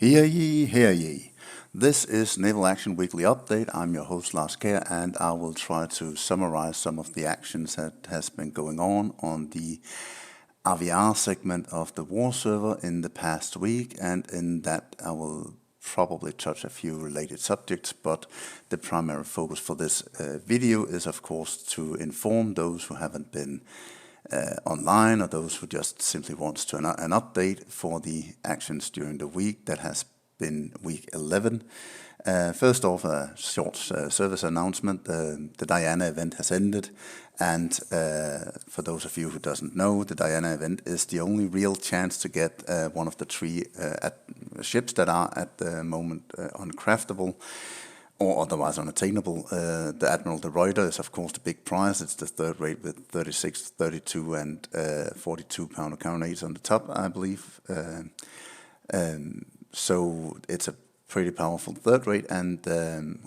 Hear ye. This is Naval Action Weekly Update. I'm your host Lars Kjær, and I will try to summarize some of the actions that has been going on the RVR segment of the war server in the past week, and in that I will probably touch a few related subjects, but the primary focus for this video is of course to inform those who haven't been online or those who just simply wants to an update for the actions during the week that has been week 11. First off, a short service announcement. The Diana event has ended, and for those of you who doesn't know, the Diana event is the only real chance to get one of the three ships that are at the moment uncraftable or otherwise unattainable. The Admiral de Ruyter is of course the big prize. It's the third rate with 36, 32 and 42 pounder carronades on the top, I believe. So it's a pretty powerful third rate, and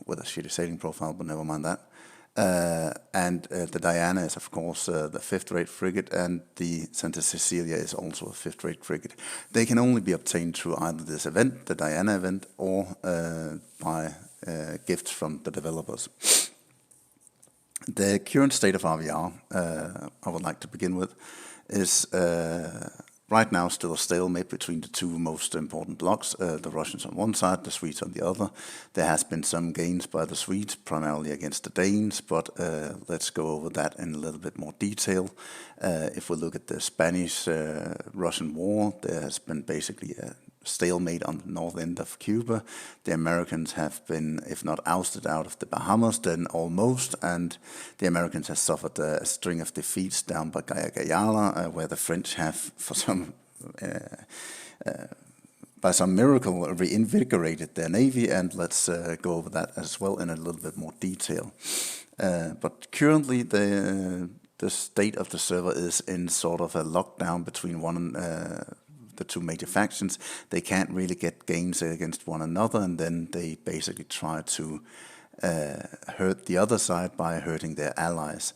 with a shitty sailing profile, but never mind that. And the Diana is of course the fifth rate frigate, and the Santa Cecilia is also a fifth rate frigate. They can only be obtained through either this event, the Diana event, or by gifts from the developers. The current state of RVR, I would like to begin with, is right now still a stalemate between the two most important blocks, the Russians on one side, the Swedes on the other. There has been some gains by the Swedes, primarily against the Danes, but let's go over that in a little bit more detail. If we look at the Spanish-Russian war, there has been basically a stalemate on the north end of Cuba. The Americans have been, if not ousted out of the Bahamas, then almost, and the Americans have suffered a string of defeats down by Guyana, where the French have, for some by some miracle, reinvigorated their navy, and let's go over that as well in a little bit more detail. But currently the state of the server is in sort of a lockdown between the two major factions. They can't really get gains against one another, and then they basically try to hurt the other side by hurting their allies.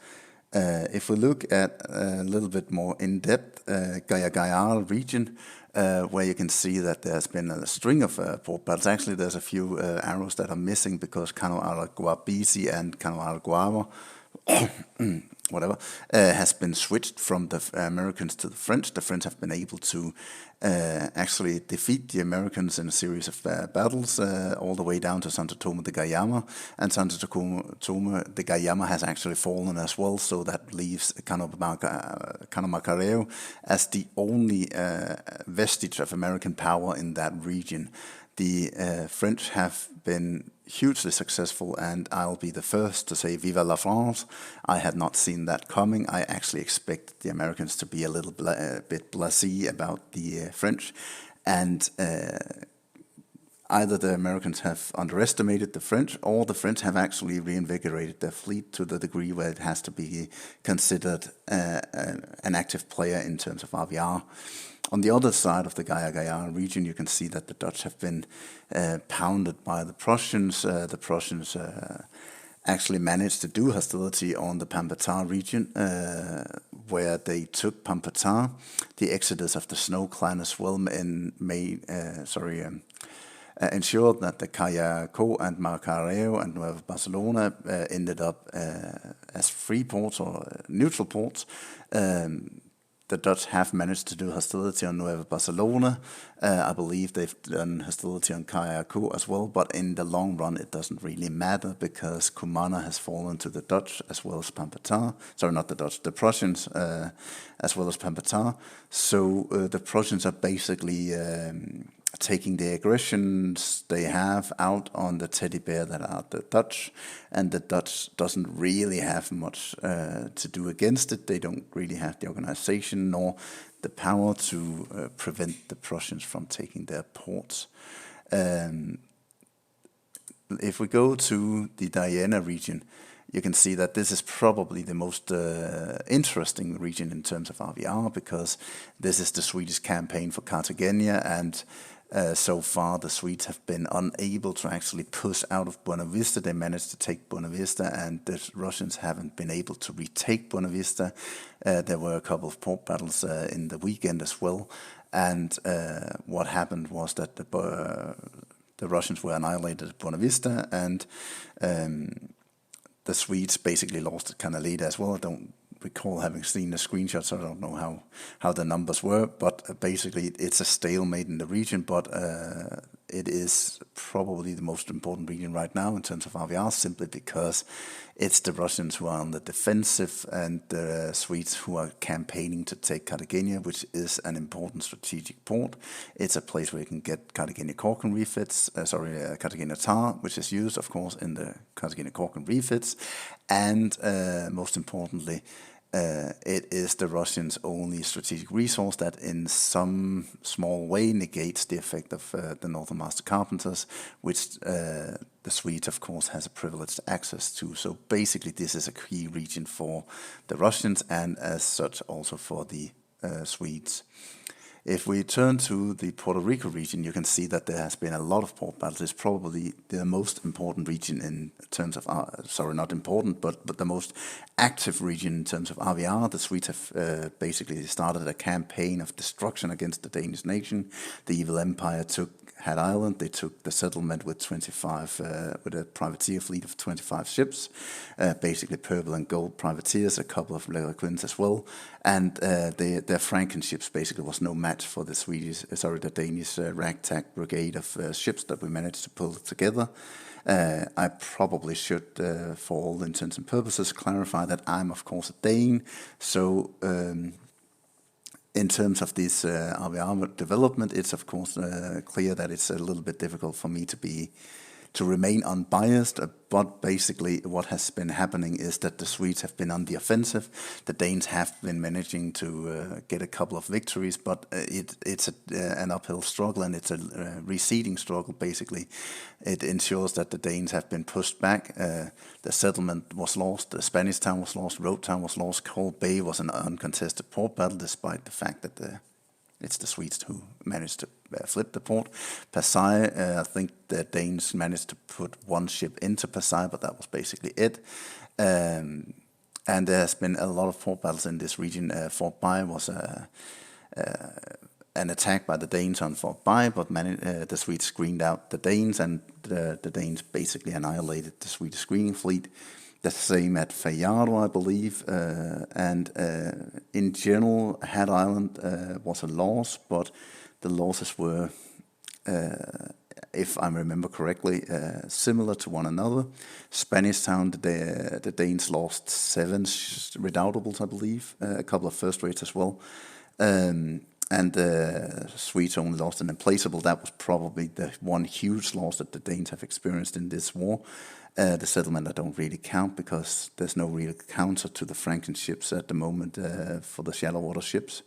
If we look at a little bit more in-depth, Guyana region, where you can see that there's been a string of port battles. Actually, there's a few arrows that are missing because Cano Araguabisi and Cano Araguava has been switched from the Americans to the French. The French have been able to actually defeat the Americans in a series of battles all the way down to Santo Tome de Gayama, and Santo Tome de Gayama has actually fallen as well, so that leaves Cano Macareo as the only vestige of American power in that region. The French have bit hugely successful, and I'll be the first to say Viva la France. I had not seen that coming. I actually expected the Americans to be a little bit blasé about the French, and either the Americans have underestimated the French, or the French have actually reinvigorated their fleet to the degree where it has to be considered an active player in terms of RVR. On the other side of the Guyana region, you can see that the Dutch have been pounded by the Prussians. The Prussians actually managed to do hostility on the Pampatã region, where they took Pampatã. The exodus of the Snow Clan as well ensured that the Callao and Macareo and Nueva Barcelona ended up as free ports or neutral ports. The Dutch have managed to do hostility on Nueva Barcelona. I believe they've done hostility on Callao as well, but in the long run it doesn't really matter because Cumana has fallen to the Dutch as well as Pampatã. Sorry, not the Dutch, the Prussians as well as Pampatã. So the Prussians are basically taking the aggressions they have out on the teddy bear that are the Dutch, and the Dutch doesn't really have much to do against it. They don't really have the organization nor the power to prevent the Prussians from taking their ports. If we go to the Diana region, you can see that this is probably the most interesting region in terms of RVR, because this is the Swedish campaign for Cartagena, and so far the Swedes have been unable to actually push out of Buena Vista. They managed to take Buena Vista, and the Russians haven't been able to retake Buena Vista. There were a couple of port battles in the weekend as well, And what happened was that the Russians were annihilated at Buena Vista, and the Swedes basically lost at Canaleta as well. I don't recall having seen the screenshots. I don't know how the numbers were, but basically it's a stalemate in the region. But it is probably the most important region right now in terms of RVR, simply because it's the Russians who are on the defensive and the Swedes who are campaigning to take Cartagena, which is an important strategic port. It's a place where you can get Cartagena cork and refits, Cartagena tar, which is used, of course, in the Cartagena cork and refits. And most importantly, it is the Russians' only strategic resource that in some small way negates the effect of the Northern Master Carpenters, which the Swedes, of course, has a privileged access to. So basically this is a key region for the Russians and as such also for the Swedes. If we turn to the Puerto Rico region, you can see that there has been a lot of port battles. It's probably the most important region in terms of, not important, but the most active region in terms of RVR. The Swedes have basically started a campaign of destruction against the Danish nation. The evil empire took Hat Island. They took the settlement with 25, with a privateer fleet of 25 ships, basically purple and gold privateers, a couple of Leguins as well, and their Franken ships basically was no match for the Danish ragtag brigade of ships that we managed to pull together. I probably should, for all intents and purposes, clarify that I'm of course a Dane, so in terms of this RVR development, it's of course clear that it's a little bit difficult for me to remain unbiased, but basically what has been happening is that the Swedes have been on the offensive. The Danes have been managing to get a couple of victories, but it's an uphill struggle, and it's a receding struggle basically. It ensures that the Danes have been pushed back. The settlement was lost, the Spanish town was lost, Road Town was lost, Cold Bay was an uncontested port battle, despite the fact that it's the Swedes who managed to flip the port. Pasai, I think the Danes managed to put one ship into Pasai, but that was basically it. And there has been a lot of port battles in this region. Fort Bay was an attack by the Danes on Fort Bay, but the Swedes screened out the Danes, and the Danes basically annihilated the Swedish screening fleet. The same at Fayaro, I believe, and in general, Hat Island was a loss, but the losses were, if I remember correctly, similar to one another. Spanish Town, the Danes lost 7 redoubtables, I believe, a couple of first rates as well, and the Swedes only lost an emplaceable. That was probably the one huge loss that the Danes have experienced in this war. The settlement I don't really count because there's no real counter to the Franken ships at the moment for the shallow water ships.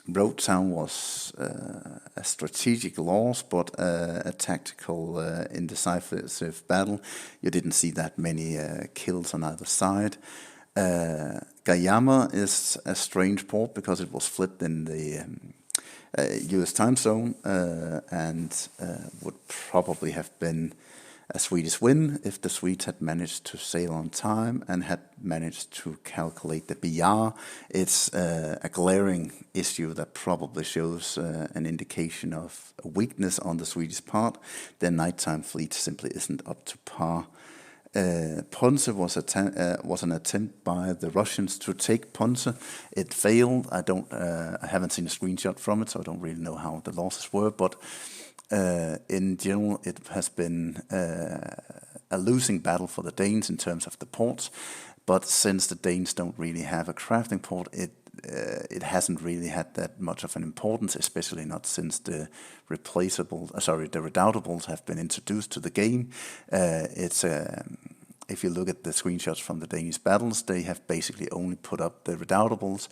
Road Town was a strategic loss, but a tactical indecisive battle. You didn't see that many kills on either side. Guayama is a strange port because it was flipped in the US time zone and would probably have been a Swedish win if the Swedes had managed to sail on time and had managed to calculate the BR. It's a glaring issue that probably shows an indication of a weakness on the Swedish part. Their nighttime fleet simply isn't up to par. Ponce was an attempt by the Russians to take Ponce. It failed. I haven't seen a screenshot from it, so I don't really know how the losses were, but in general, it has been a losing battle for the Danes in terms of the ports. But since the Danes don't really have a crafting port, it hasn't really had that much of an importance, especially not since the redoubtables have been introduced to the game. If you look at the screenshots from the Danish battles, they have basically only put up the redoubtables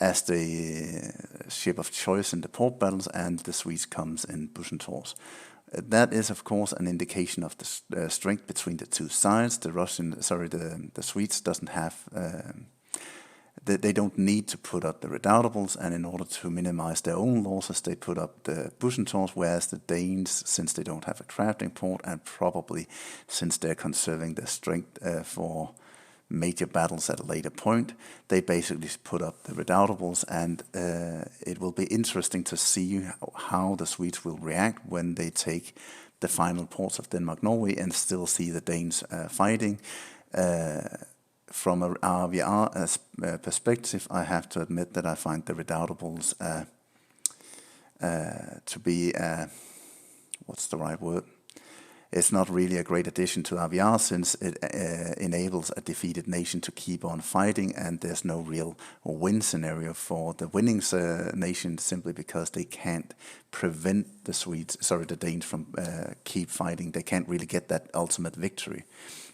as the ship of choice in the port battles, and the Swedes comes in Bucentors. That is, of course, an indication of the strength between the two sides. The Swedes doesn't have. They don't need to put up the redoubtables, and in order to minimize their own losses, they put up the Bucentors, whereas the Danes, since they don't have a crafting port, and probably since they're conserving their strength for major battles at a later point. They basically put up the redoubtables, and it will be interesting to see how the Swedes will react when they take the final ports of Denmark-Norway and still see the Danes fighting. From an RVR perspective, I have to admit that I find the redoubtables to be, what's the right word? It's not really a great addition to RVR, since it enables a defeated nation to keep on fighting, and there's no real win scenario for the winning nation, simply because they can't prevent the Danes from keep fighting. They can't really get that ultimate victory.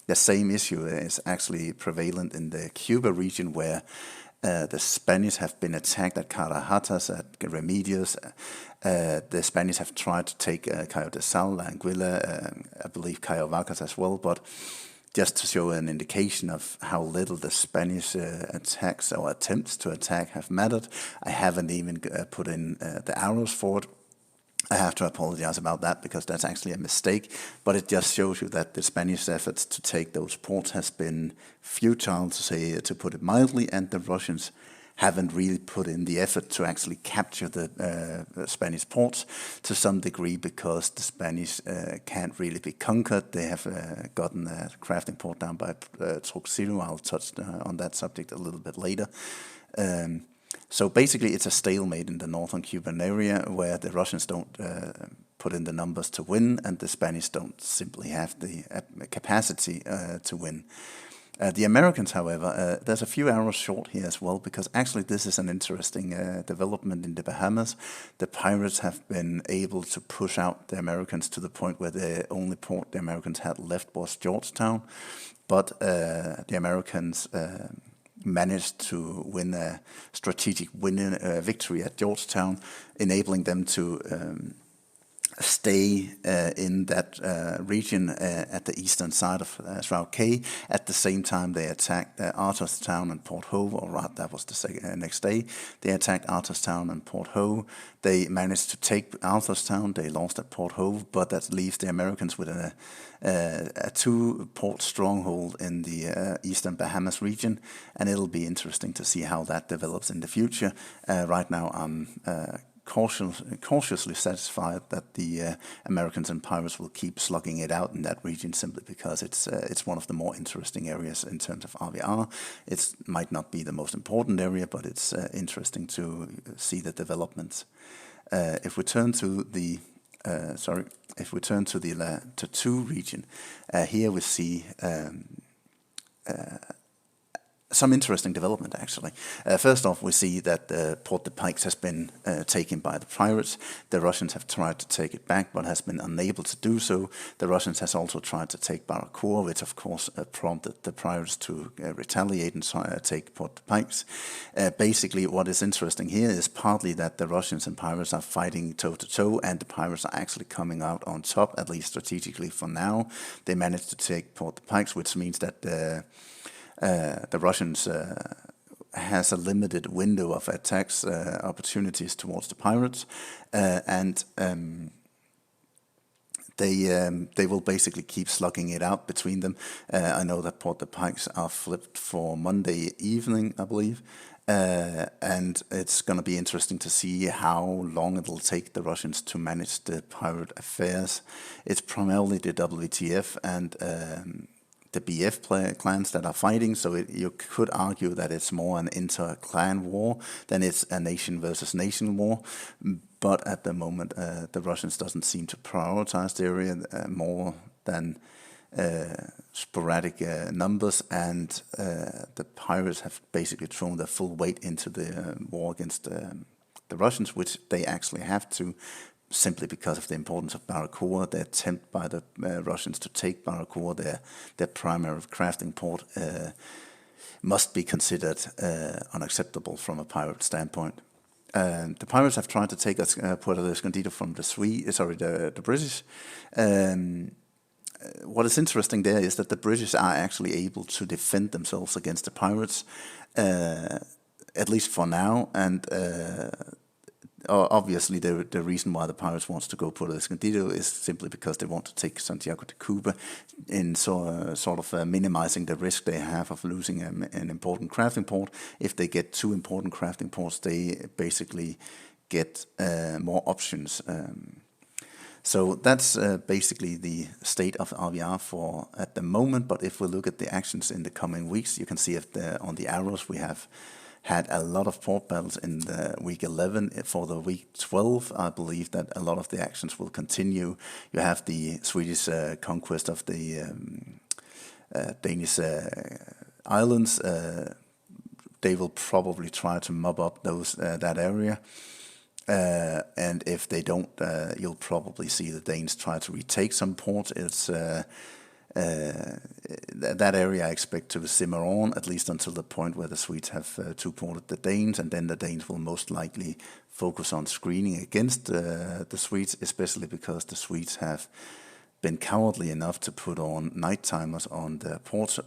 The same issue is actually prevalent in the Cuba region, where the Spanish have been attacked at Carajatas, at Remedios. The Spanish have tried to take Cayo de Sal, Anguilla, I believe Cayo Vacas as well, but just to show an indication of how little the Spanish attacks or attempts to attack have mattered, I haven't even put in the arrows for it. I have to apologize about that, because that's actually a mistake, but it just shows you that the Spanish efforts to take those ports has been futile, to put it mildly, and the Russians haven't really put in the effort to actually capture the Spanish ports to some degree, because the Spanish can't really be conquered. They have gotten a crafting port down by Truxillo. I'll touch on that subject a little bit later. So basically, it's a stalemate in the northern Cuban area, where the Russians don't put in the numbers to win, and the Spanish don't simply have the capacity to win. The Americans, however, there's a few arrows short here as well, because actually this is an interesting development in the Bahamas. The pirates have been able to push out the Americans to the point where the only port the Americans had left was Georgetown, but the Americans managed to win a strategic victory at Georgetown, enabling them to stay in that region at the eastern side of Stroud Cay. At the same time, they attacked Arthurstown and Port Hope, or rather, that was the next day. They attacked Arthurstown and Port Hope. They managed to take Arthurstown. They lost at Port Hope, but that leaves the Americans with a two-port stronghold in the eastern Bahamas region, and it'll be interesting to see how that develops in the future. Right now, I'm cautiously satisfied that the Americans and pirates will keep slugging it out in that region, simply because it's one of the more interesting areas in terms of RVR. It might not be the most important area, but it's interesting to see the developments. If we turn to the Tortuga region, here we see some interesting development, actually. First off, we see that Port de Pikes has been taken by the pirates. The Russians have tried to take it back, but has been unable to do so. The Russians has also tried to take Barracoa, which of course prompted the pirates to retaliate and take Port de Pikes. Basically, what is interesting here is partly that the Russians and pirates are fighting toe-to-toe, and the pirates are actually coming out on top, at least strategically for now. They managed to take Port de Pikes, which means that the Russians has a limited window of attacks opportunities towards the pirates, and they will basically keep slugging it out between them. I know that Port de Pikes are flipped for Monday evening, I believe, and it's going to be interesting to see how long it'll take the Russians to manage the pirate affairs. It's primarily the WTF and the BF clans that are fighting, so you could argue that it's more an inter-clan war than it's a nation versus nation war. But at the moment, the Russians doesn't seem to prioritize the area more than sporadic numbers, and the pirates have basically thrown their full weight into the war against the Russians, which they actually have to, simply because of the importance of Barracoa. The attempt by the Russians to take Barracoa, their primary crafting port, must be considered unacceptable from a pirate standpoint. The pirates have tried to take Puerto Escondido from the British. What is interesting there is that the British are actually able to defend themselves against the pirates, at least for now, and obviously the reason why the pirates wants to go Puerto Escondido is simply because they want to take Santiago de Cuba in sort of minimizing the risk they have of losing an important crafting port. If they get 2 important crafting ports, they basically get more options. So that's basically the state of RVR for at the moment. But if we look at the actions in the coming weeks, you can see on the arrows we have had a lot of port battles in the week 11. For the week 12, I believe that a lot of the actions will continue. You have the Swedish conquest of the Danish islands. They will probably try to mob up that area. And if they don't, you'll probably see the Danes try to retake some ports. It's that area I expect to simmer on, at least until the point where the Swedes have two-ported the Danes, and then the Danes will most likely focus on screening against the Swedes, especially because the Swedes have been cowardly enough to put on night timers on the ports,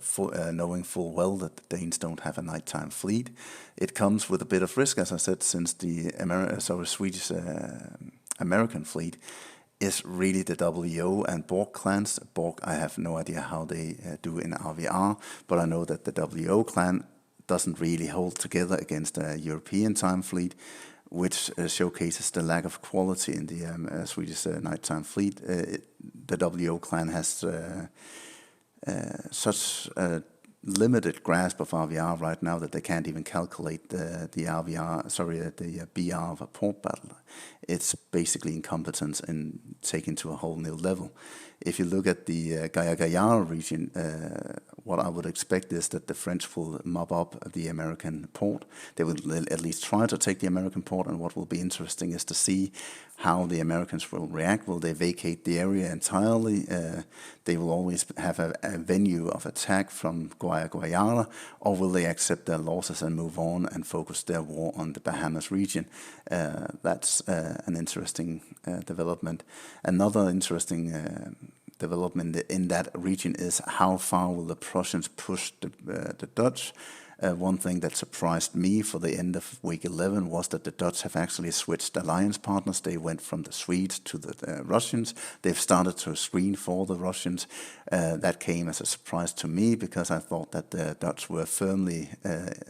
knowing full well that the Danes don't have a nighttime fleet. It comes with a bit of risk, as I said, since the Swedish American fleet is really the WO and Borg clans. Borg, I have no idea how they do in RVR, but I know that the WO clan doesn't really hold together against a European time fleet, which showcases the lack of quality in the Swedish nighttime fleet. The WO clan has such a limited grasp of RVR right now that they can't even calculate the BR of a port battle. It's basically incompetence and taken to a whole new level. If you look at the Gaya region, what I would expect is that the French will mob up the American port. They will at least try to take the American port, and what will be interesting is to see how the Americans will react. Will they vacate the area entirely? They will always have a venue of attack from Guayana, or will they accept their losses and move on and focus their war on the Bahamas region? That's an interesting development. Another interesting development in that region is how far will the Prussians push the Dutch. One thing that surprised me for the end of week 11 was that the Dutch have actually switched alliance partners. They went from the Swedes to the Russians. They've started to screen for the Russians. That came as a surprise to me because I thought that the Dutch were firmly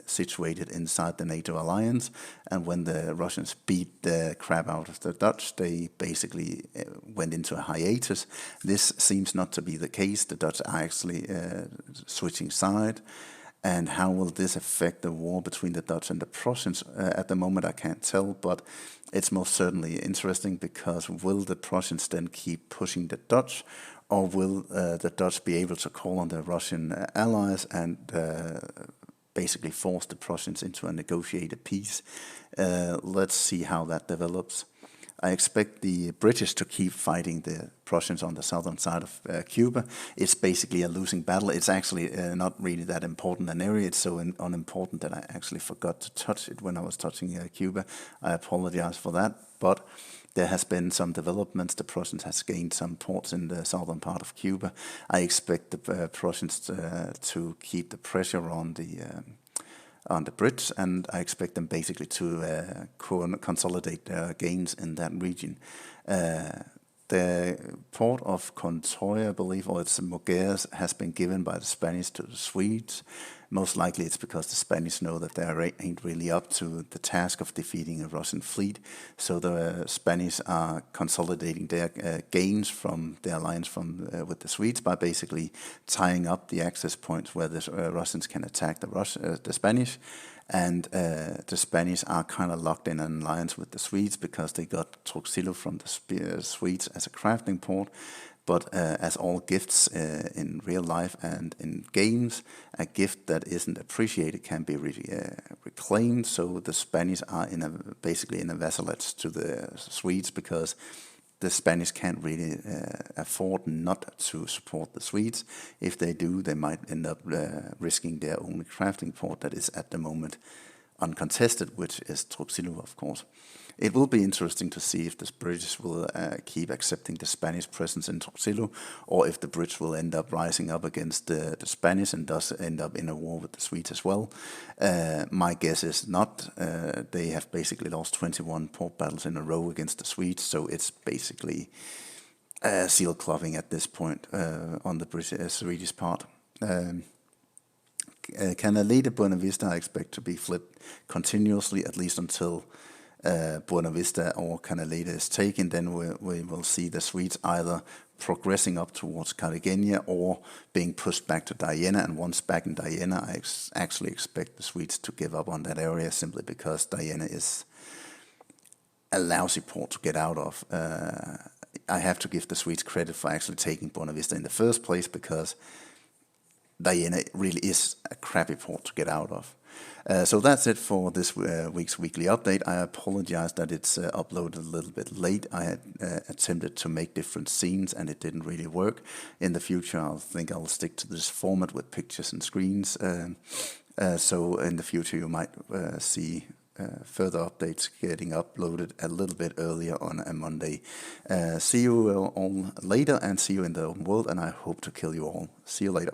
situated inside the NATO alliance. And when the Russians beat the crap out of the Dutch, they basically went into a hiatus. This seems not to be the case. The Dutch are actually switching side. And how will this affect the war between the Dutch and the Prussians? At the moment, I can't tell, but it's most certainly interesting because will the Prussians then keep pushing the Dutch, or will the Dutch be able to call on their Russian allies and basically force the Prussians into a negotiated peace? Let's see how that develops. I expect the British to keep fighting the Prussians on the southern side of Cuba. It's basically a losing battle. It's actually not really that important an area. It's so unimportant that I actually forgot to touch it when I was touching Cuba. I apologize for that. But there has been some developments. The Prussians has gained some ports in the southern part of Cuba. I expect the Prussians to keep the pressure on the Brits, and I expect them basically to consolidate their gains in that region. The port of Contoy, I believe, or it's Moguer, has been given by the Spanish to the Swedes. Most likely it's because the Spanish know that they ain't really up to the task of defeating a Russian fleet. So the Spanish are consolidating their gains from the alliance with the Swedes by basically tying up the access points where the Russians can attack the Spanish. And the Spanish are kind of locked in an alliance with the Swedes because they got Truxillo from the Swedes as a crafting port. But as all gifts in real life and in games, a gift that isn't appreciated can be reclaimed. So the Spanish are basically in a vassalage to the Swedes because the Spanish can't really afford not to support the Swedes. If they do, they might end up risking their only crafting port that is at the moment uncontested, which is Truxillo, of course. it will be interesting to see if the British will keep accepting the Spanish presence in Torcillo, or if the British will end up rising up against the Spanish and thus end up in a war with the Swedes as well. My guess is not. They have basically lost 21 port battles in a row against the Swedes, so it's basically seal clubbing at this point on the British Swedish part. Canaleta Buena Vista I expect to be flipped continuously, at least until Buena Vista or Canaleta is taken. Then we will see the Swedes either progressing up towards Cartagena or being pushed back to Diana. And once back in Diana, I actually expect the Swedes to give up on that area, simply because Diana is a lousy port to get out of. I have to give the Swedes credit for actually taking Buena Vista in the first place, because Diana really is a crappy port to get out of. So that's it for this week's weekly update. I apologize that it's uploaded a little bit late. I had attempted to make different scenes and it didn't really work. In the future, I think I'll stick to this format with pictures and screens. So in the future, you might see further updates getting uploaded a little bit earlier on a Monday. See you all later, and see you in the open world, and I hope to kill you all. See you later.